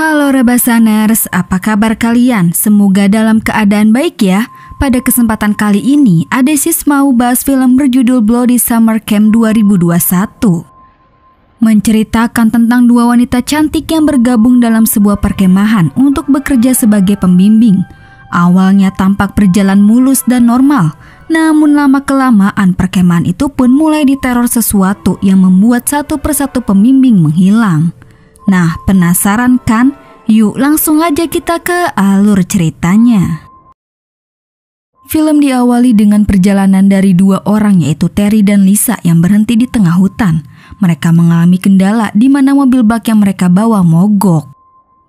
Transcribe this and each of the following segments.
Halo Rebasaners, apa kabar kalian? Semoga dalam keadaan baik ya. Pada kesempatan kali ini, Adesis mau bahas film berjudul Bloody Summer Camp 2021. Menceritakan tentang dua wanita cantik yang bergabung dalam sebuah perkemahan untuk bekerja sebagai pembimbing. Awalnya tampak berjalan mulus dan normal, namun lama-kelamaan perkemahan itu pun mulai diteror sesuatu yang membuat satu persatu pembimbing menghilang. Nah, penasaran kan? Yuk langsung aja kita ke alur ceritanya. Film diawali dengan perjalanan dari dua orang yaitu Terry dan Lisa yang berhenti di tengah hutan. Mereka mengalami kendala di mana mobil bak yang mereka bawa mogok.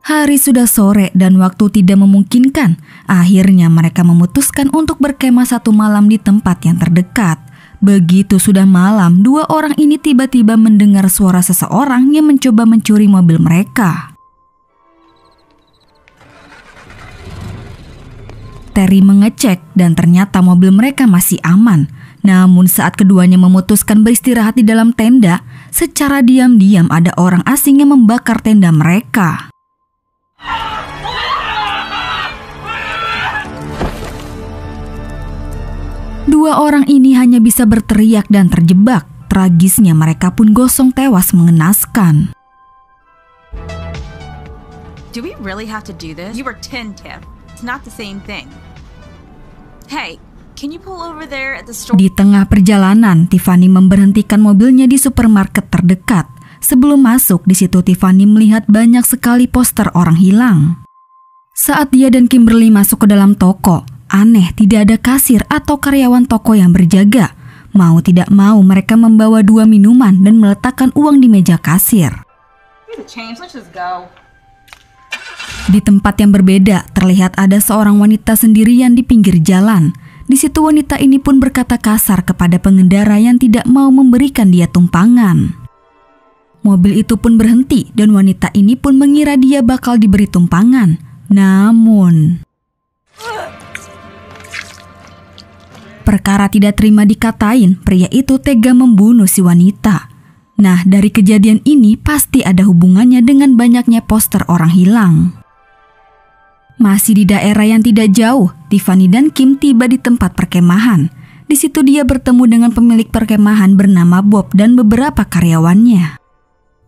Hari sudah sore dan waktu tidak memungkinkan. Akhirnya mereka memutuskan untuk berkemah satu malam di tempat yang terdekat. Begitu sudah malam, dua orang ini tiba-tiba mendengar suara seseorang yang mencoba mencuri mobil mereka. Terry mengecek dan ternyata mobil mereka masih aman. Namun saat keduanya memutuskan beristirahat di dalam tenda, secara diam-diam ada orang asing yang membakar tenda mereka. Dua orang ini hanya bisa berteriak dan terjebak. Tragisnya mereka pun gosong tewas mengenaskan. Do we really have to do this? You were 10, Tiff. It's not the same thing. Hey, can you pull over there at the store? Di tengah perjalanan, Tiffany memberhentikan mobilnya di supermarket terdekat. Sebelum masuk, di situ Tiffany melihat banyak sekali poster orang hilang. Saat dia dan Kimberly masuk ke dalam toko, aneh tidak ada kasir atau karyawan toko yang berjaga. Mau tidak mau mereka membawa dua minuman dan meletakkan uang di meja kasir. Di tempat yang berbeda, terlihat ada seorang wanita sendirian di pinggir jalan. Di situ wanita ini pun berkata kasar kepada pengendara yang tidak mau memberikan dia tumpangan. Mobil itu pun berhenti dan wanita ini pun mengira dia bakal diberi tumpangan. Namun, perkara tidak terima dikatain, pria itu tega membunuh si wanita. Nah, dari kejadian ini pasti ada hubungannya dengan banyaknya poster orang hilang. Masih di daerah yang tidak jauh, Tiffany dan Kim tiba di tempat perkemahan. Di situ dia bertemu dengan pemilik perkemahan bernama Bob dan beberapa karyawannya.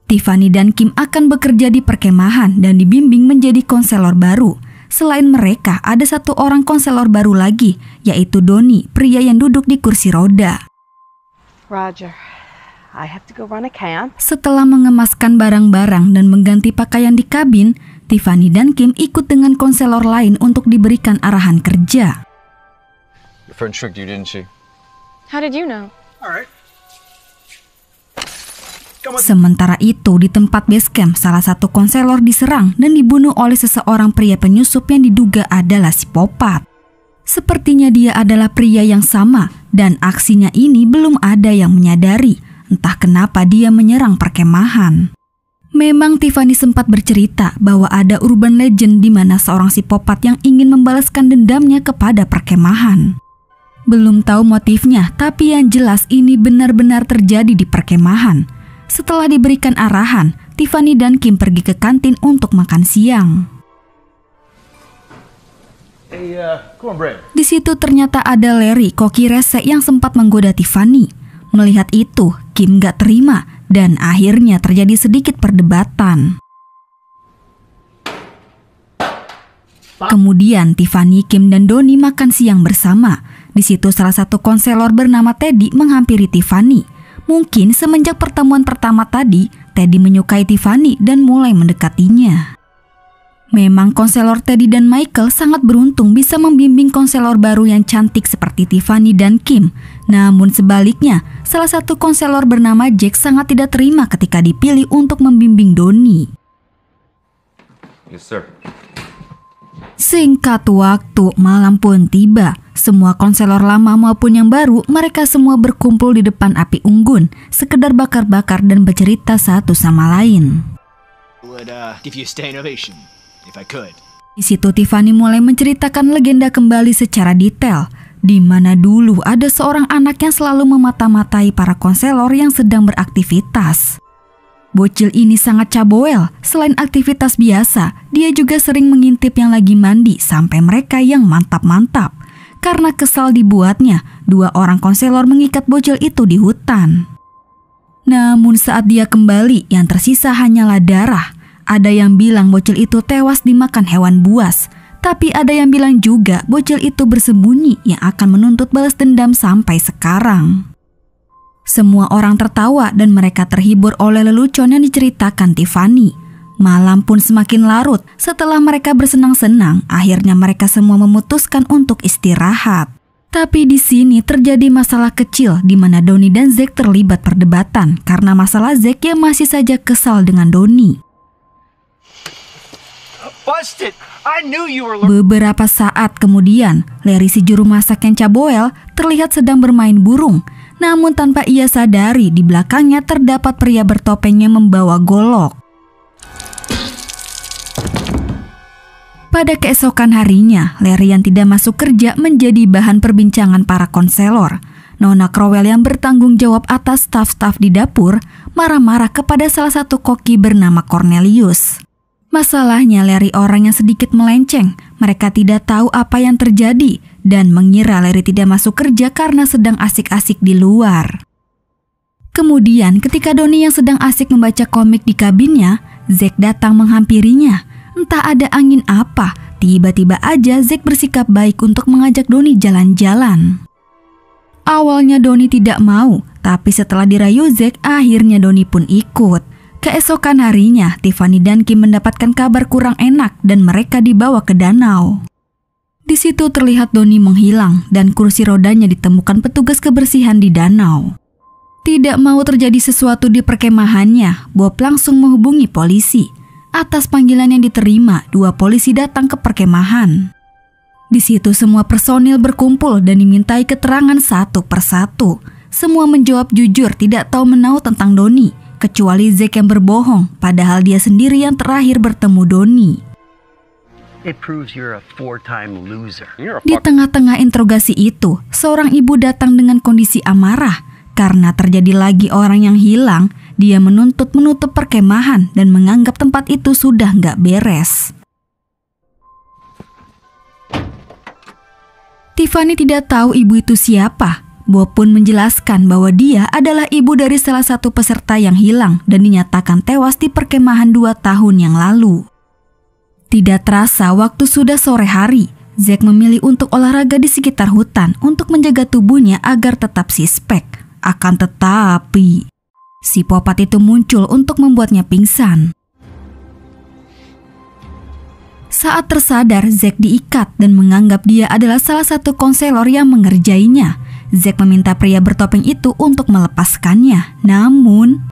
Tiffany dan Kim akan bekerja di perkemahan dan dibimbing menjadi konselor baru. Selain mereka, ada satu orang konselor baru lagi, yaitu Donnie, pria yang duduk di kursi roda. Roger, I have to go run a camp. Setelah mengemaskan barang-barang dan mengganti pakaian di kabin, Tiffany dan Kim ikut dengan konselor lain untuk diberikan arahan kerja. Your friend tricked you, didn't she? How did you know? All right. Sementara itu, di tempat base camp, salah satu konselor diserang dan dibunuh oleh seseorang pria penyusup yang diduga adalah psikopat. Sepertinya dia adalah pria yang sama dan aksinya ini belum ada yang menyadari. Entah kenapa dia menyerang perkemahan. Memang Tiffany sempat bercerita bahwa ada urban legend di mana seorang psikopat yang ingin membalaskan dendamnya kepada perkemahan. Belum tahu motifnya, tapi yang jelas ini benar-benar terjadi di perkemahan. Setelah diberikan arahan, Tiffany dan Kim pergi ke kantin untuk makan siang. Di situ ternyata ada Larry, koki rese yang sempat menggoda Tiffany. Melihat itu, Kim gak terima dan akhirnya terjadi sedikit perdebatan. Kemudian Tiffany, Kim, dan Donnie makan siang bersama. Di situ salah satu konselor bernama Teddy menghampiri Tiffany. Mungkin semenjak pertemuan pertama tadi, Teddy menyukai Tiffany dan mulai mendekatinya. Memang konselor Teddy dan Michael sangat beruntung bisa membimbing konselor baru yang cantik seperti Tiffany dan Kim. Namun sebaliknya, salah satu konselor bernama Jack sangat tidak terima ketika dipilih untuk membimbing Donnie. Yes, sir. Singkat waktu, malam pun tiba. Semua konselor lama maupun yang baru, mereka semua berkumpul di depan api unggun, sekedar bakar-bakar dan bercerita satu sama lain. Di situ Tiffany mulai menceritakan legenda kembali secara detail, di mana dulu ada seorang anak yang selalu memata-matai para konselor yang sedang beraktivitas. Bocil ini sangat caboel. Selain aktivitas biasa, dia juga sering mengintip yang lagi mandi sampai mereka yang mantap-mantap. Karena kesal dibuatnya, 2 orang konselor mengikat bocil itu di hutan. Namun saat dia kembali, yang tersisa hanyalah darah. Ada yang bilang bocil itu tewas dimakan hewan buas. Tapi ada yang bilang juga bocil itu bersembunyi yang akan menuntut balas dendam sampai sekarang. Semua orang tertawa dan mereka terhibur oleh lelucon yang diceritakan Tiffany. Malam pun semakin larut. Setelah mereka bersenang-senang, akhirnya mereka semua memutuskan untuk istirahat. Tapi di sini terjadi masalah kecil di mana Donnie dan Zack terlibat perdebatan karena masalah Zack yang masih saja kesal dengan Donnie. Beberapa saat kemudian, Larry si juru masak yang caboel terlihat sedang bermain burung. Namun tanpa ia sadari, di belakangnya terdapat pria bertopeng yang membawa golok. Pada keesokan harinya, Larry yang tidak masuk kerja menjadi bahan perbincangan para konselor. Nona Crowell yang bertanggung jawab atas staf-staf di dapur marah-marah kepada salah satu koki bernama Cornelius. Masalahnya Larry orang yang sedikit melenceng. Mereka tidak tahu apa yang terjadi dan mengira Larry tidak masuk kerja karena sedang asik-asik di luar. Kemudian ketika Donnie yang sedang asik membaca komik di kabinnya, Zack datang menghampirinya. Entah ada angin apa, tiba-tiba aja Zack bersikap baik untuk mengajak Donnie jalan-jalan. Awalnya Donnie tidak mau, tapi setelah dirayu Zack, akhirnya Donnie pun ikut. Keesokan harinya, Tiffany dan Kim mendapatkan kabar kurang enak dan mereka dibawa ke danau. Di situ terlihat Donnie menghilang dan kursi rodanya ditemukan petugas kebersihan di danau. Tidak mau terjadi sesuatu di perkemahannya, Bob langsung menghubungi polisi. Atas panggilan yang diterima, 2 polisi datang ke perkemahan. Di situ semua personil berkumpul dan dimintai keterangan satu persatu. Semua menjawab jujur tidak tahu menahu tentang Donnie, kecuali Zack yang berbohong, padahal dia sendiri yang terakhir bertemu Donnie. Di tengah-tengah interogasi itu, seorang ibu datang dengan kondisi amarah. Karena terjadi lagi orang yang hilang, dia menuntut menutup perkemahan dan menganggap tempat itu sudah nggak beres. Tiffany tidak tahu ibu itu siapa. Bob pun menjelaskan bahwa dia adalah ibu dari salah satu peserta yang hilang dan dinyatakan tewas di perkemahan 2 tahun yang lalu. Tidak terasa waktu sudah sore hari. Zack memilih untuk olahraga di sekitar hutan untuk menjaga tubuhnya agar tetap sispek. Akan tetapi, si Popat itu muncul untuk membuatnya pingsan. Saat tersadar, Zack diikat dan menganggap dia adalah salah satu konselor yang mengerjainya. Zack meminta pria bertopeng itu untuk melepaskannya, namun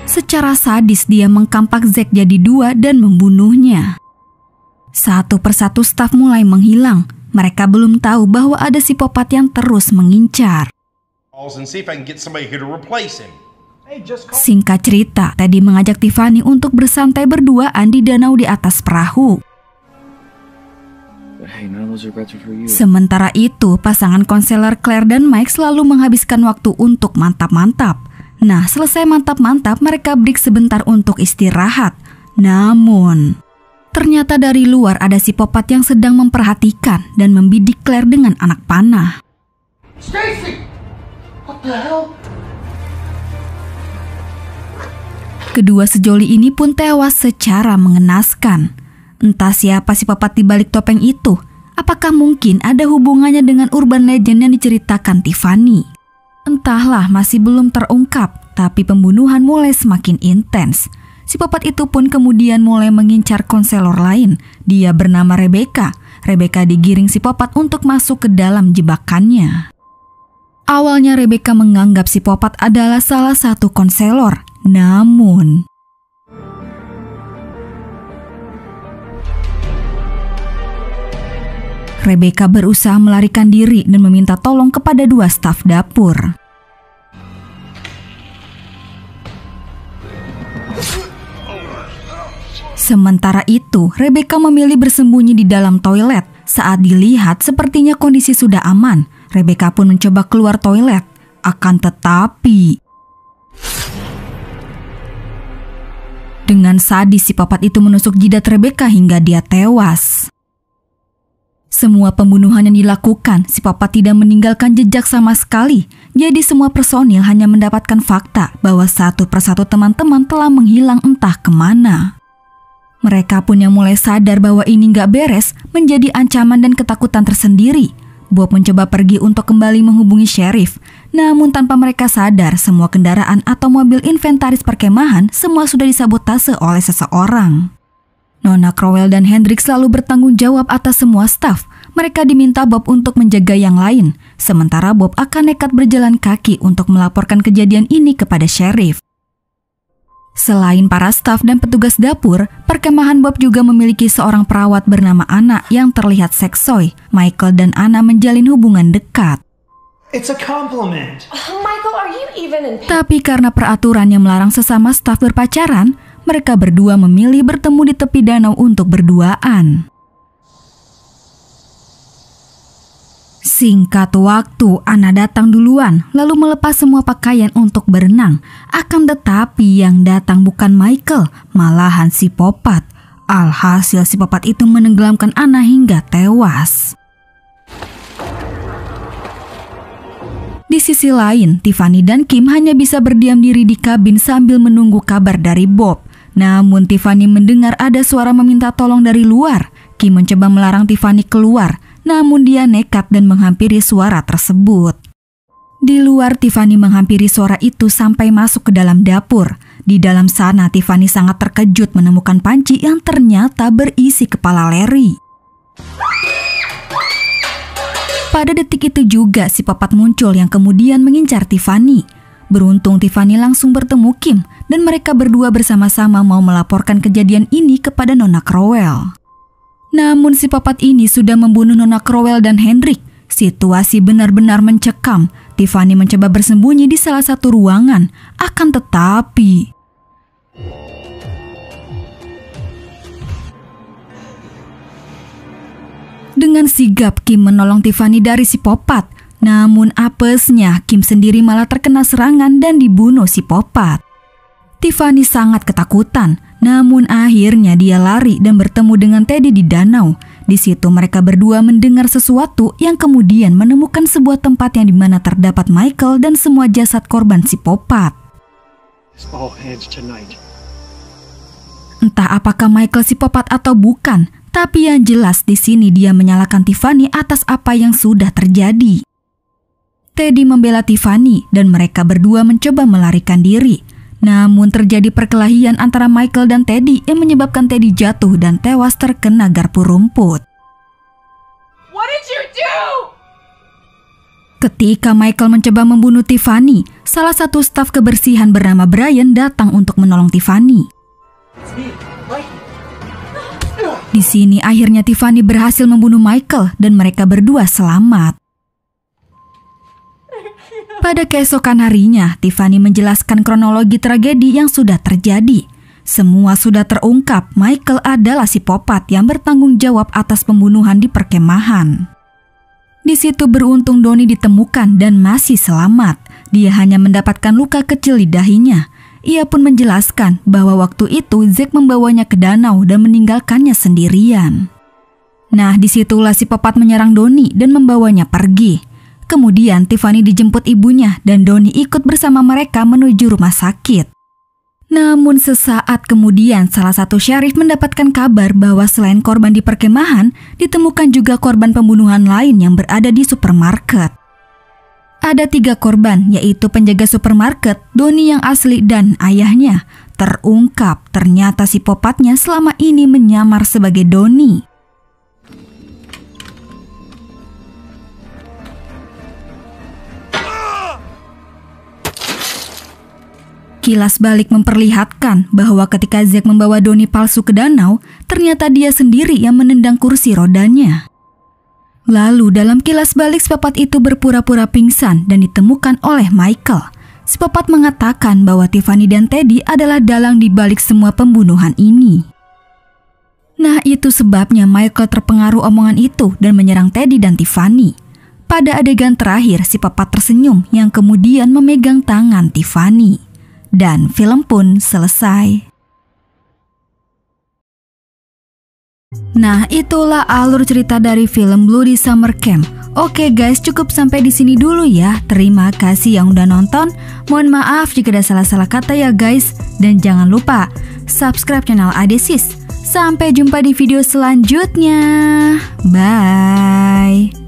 secara sadis dia mengkampak Zack jadi 2 dan membunuhnya. Satu persatu staf mulai menghilang. Mereka belum tahu bahwa ada si Popat yang terus mengincar. Singkat cerita, Teddy mengajak Tiffany untuk bersantai berduaan di danau di atas perahu. Sementara itu, pasangan konselor Claire dan Mike selalu menghabiskan waktu untuk mantap-mantap. Nah, selesai mantap-mantap, mereka break sebentar untuk istirahat. Namun, ternyata dari luar ada si Popat yang sedang memperhatikan dan membidik Claire dengan anak panah. Stacy! What the hell? Kedua sejoli ini pun tewas secara mengenaskan. Entah siapa si Popat di balik topeng itu. Apakah mungkin ada hubungannya dengan urban legend yang diceritakan Tiffany? Entahlah, masih belum terungkap, tapi pembunuhan mulai semakin intens. Si Popat itu pun kemudian mulai mengincar konselor lain. Dia bernama Rebecca. Rebecca digiring si Popat untuk masuk ke dalam jebakannya. Awalnya Rebecca menganggap si Popat adalah salah satu konselor. Namun, Rebecca berusaha melarikan diri dan meminta tolong kepada 2 staf dapur. Sementara itu, Rebecca memilih bersembunyi di dalam toilet. Saat dilihat sepertinya kondisi sudah aman, Rebecca pun mencoba keluar toilet. Akan tetapi, dengan sadis psikopat itu menusuk jidat Rebecca hingga dia tewas. Semua pembunuhan yang dilakukan, psikopat tidak meninggalkan jejak sama sekali. Jadi semua personil hanya mendapatkan fakta bahwa satu persatu teman-teman telah menghilang entah kemana. Mereka pun yang mulai sadar bahwa ini nggak beres menjadi ancaman dan ketakutan tersendiri. Bob mencoba pergi untuk kembali menghubungi sheriff. Namun tanpa mereka sadar, semua kendaraan atau mobil inventaris perkemahan semua sudah disabotase oleh seseorang. Nona Crowell dan Hendrik selalu bertanggung jawab atas semua staf. Mereka diminta Bob untuk menjaga yang lain. Sementara Bob akan nekat berjalan kaki untuk melaporkan kejadian ini kepada sheriff. Selain para staf dan petugas dapur, perkemahan Bob juga memiliki seorang perawat bernama Anna yang terlihat seksoi. Michael dan Anna menjalin hubungan dekat. It's a compliment. Michael, are you even in... Tapi karena peraturan yang melarang sesama staf berpacaran, mereka berdua memilih bertemu di tepi danau untuk berduaan. Singkat waktu, Anna datang duluan lalu melepas semua pakaian untuk berenang. Akan tetapi yang datang bukan Michael, malahan si psikopat. Alhasil si psikopat itu menenggelamkan Anna hingga tewas. Di sisi lain, Tiffany dan Kim hanya bisa berdiam diri di kabin sambil menunggu kabar dari Bob. Namun Tiffany mendengar ada suara meminta tolong dari luar. Kim mencoba melarang Tiffany keluar, namun dia nekat dan menghampiri suara tersebut. Di luar, Tiffany menghampiri suara itu sampai masuk ke dalam dapur. Di dalam sana, Tiffany sangat terkejut menemukan panci yang ternyata berisi kepala Larry. Pada detik itu juga si psikopat muncul yang kemudian mengincar Tiffany. Beruntung Tiffany langsung bertemu Kim dan mereka berdua bersama-sama mau melaporkan kejadian ini kepada Nona Crowell. Namun si psikopat ini sudah membunuh Nona Crowell dan Hendrik. Situasi benar-benar mencekam. Tiffany mencoba bersembunyi di salah satu ruangan. Akan tetapi, dengan sigap Kim menolong Tiffany dari si psikopat. Namun apesnya Kim sendiri malah terkena serangan dan dibunuh si psikopat. Tiffany sangat ketakutan, namun akhirnya dia lari dan bertemu dengan Teddy di danau. Di situ mereka berdua mendengar sesuatu yang kemudian menemukan sebuah tempat yang dimana terdapat Michael dan semua jasad korban si psikopat. Entah apakah Michael si psikopat atau bukan, tapi yang jelas di sini dia menyalahkan Tiffany atas apa yang sudah terjadi. Teddy membela Tiffany dan mereka berdua mencoba melarikan diri. Namun terjadi perkelahian antara Michael dan Teddy yang menyebabkan Teddy jatuh dan tewas terkena garpu rumput. What did you do? Ketika Michael mencoba membunuh Tiffany, salah satu staf kebersihan bernama Brian datang untuk menolong Tiffany. Di sini akhirnya Tiffany berhasil membunuh Michael dan mereka berdua selamat. Pada keesokan harinya, Tiffany menjelaskan kronologi tragedi yang sudah terjadi. Semua sudah terungkap, Michael adalah si psikopat yang bertanggung jawab atas pembunuhan di perkemahan. Di situ beruntung Donnie ditemukan dan masih selamat. Dia hanya mendapatkan luka kecil di dahinya. Ia pun menjelaskan bahwa waktu itu Zack membawanya ke danau dan meninggalkannya sendirian. Nah, disitulah si psikopat menyerang Donnie dan membawanya pergi. Kemudian Tiffany dijemput ibunya dan Donnie ikut bersama mereka menuju rumah sakit. Namun sesaat kemudian salah satu sheriff mendapatkan kabar bahwa selain korban di perkemahan, ditemukan juga korban pembunuhan lain yang berada di supermarket. Ada 3 korban, yaitu penjaga supermarket, Donnie yang asli dan ayahnya. Terungkap ternyata si psikopatnya selama ini menyamar sebagai Donnie. Kilas balik memperlihatkan bahwa ketika Zack membawa Donnie palsu ke danau, ternyata dia sendiri yang menendang kursi rodanya. Lalu dalam kilas balik psikopat itu berpura-pura pingsan dan ditemukan oleh Michael. Psikopat mengatakan bahwa Tiffany dan Teddy adalah dalang di balik semua pembunuhan ini. Nah, itu sebabnya Michael terpengaruh omongan itu dan menyerang Teddy dan Tiffany. Pada adegan terakhir, si papa tersenyum yang kemudian memegang tangan Tiffany. Dan film pun selesai. Nah, itulah alur cerita dari film Bloody Summer Camp. Oke guys, cukup sampai di sini dulu ya. Terima kasih yang udah nonton. Mohon maaf jika ada salah-salah kata ya guys. Dan jangan lupa subscribe channel Adesis. Sampai jumpa di video selanjutnya. Bye.